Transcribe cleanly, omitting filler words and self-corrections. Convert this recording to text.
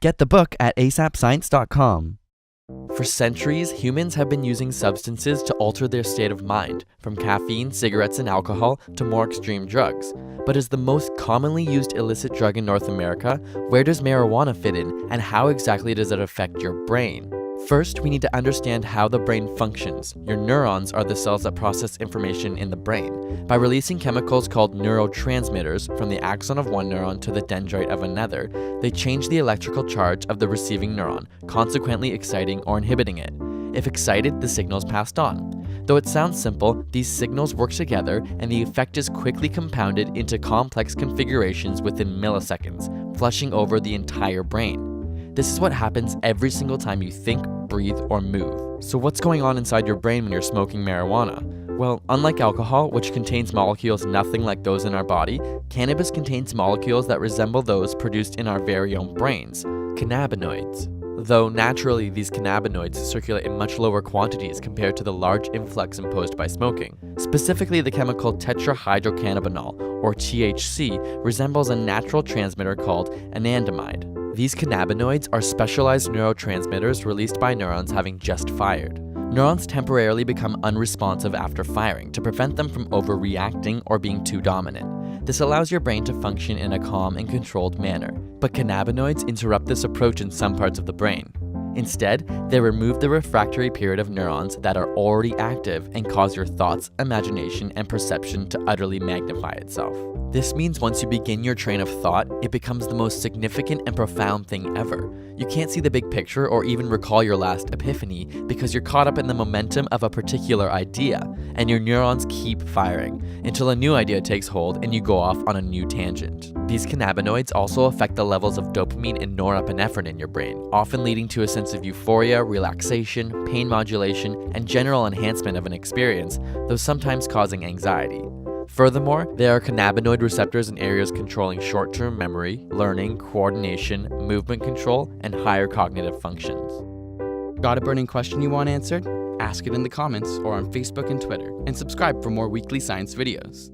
Get the book at asapscience.com. For centuries, humans have been using substances to alter their state of mind, from caffeine, cigarettes, and alcohol to more extreme drugs. But as the most commonly used illicit drug in North America, where does marijuana fit in, and how exactly does it affect your brain? First, we need to understand how the brain functions. Your neurons are the cells that process information in the brain. By releasing chemicals called neurotransmitters from the axon of one neuron to the dendrite of another, they change the electrical charge of the receiving neuron, consequently exciting or inhibiting it. If excited, the signal is passed on. Though it sounds simple, these signals work together and the effect is quickly compounded into complex configurations within milliseconds, flushing over the entire brain. This is what happens every single time you think, breathe, or move. So what's going on inside your brain when you're smoking marijuana? Well, unlike alcohol, which contains molecules nothing like those in our body, cannabis contains molecules that resemble those produced in our very own brains, cannabinoids. Though naturally, these cannabinoids circulate in much lower quantities compared to the large influx imposed by smoking. Specifically, the chemical tetrahydrocannabinol, or THC, resembles a natural transmitter called anandamide. These cannabinoids are specialized neurotransmitters released by neurons having just fired. Neurons temporarily become unresponsive after firing to prevent them from overreacting or being too dominant. This allows your brain to function in a calm and controlled manner, but cannabinoids interrupt this approach in some parts of the brain. Instead, they remove the refractory period of neurons that are already active and cause your thoughts, imagination, and perception to utterly magnify itself. This means once you begin your train of thought, it becomes the most significant and profound thing ever. You can't see the big picture or even recall your last epiphany because you're caught up in the momentum of a particular idea, and your neurons keep firing until a new idea takes hold and you go off on a new tangent. These cannabinoids also affect the levels of dopamine and norepinephrine in your brain, often leading to a sense of euphoria, relaxation, pain modulation, and general enhancement of an experience, though sometimes causing anxiety. Furthermore, there are cannabinoid receptors in areas controlling short-term memory, learning, coordination, movement control, and higher cognitive functions. Got a burning question you want answered? Ask it in the comments or on Facebook and Twitter, and subscribe for more weekly science videos.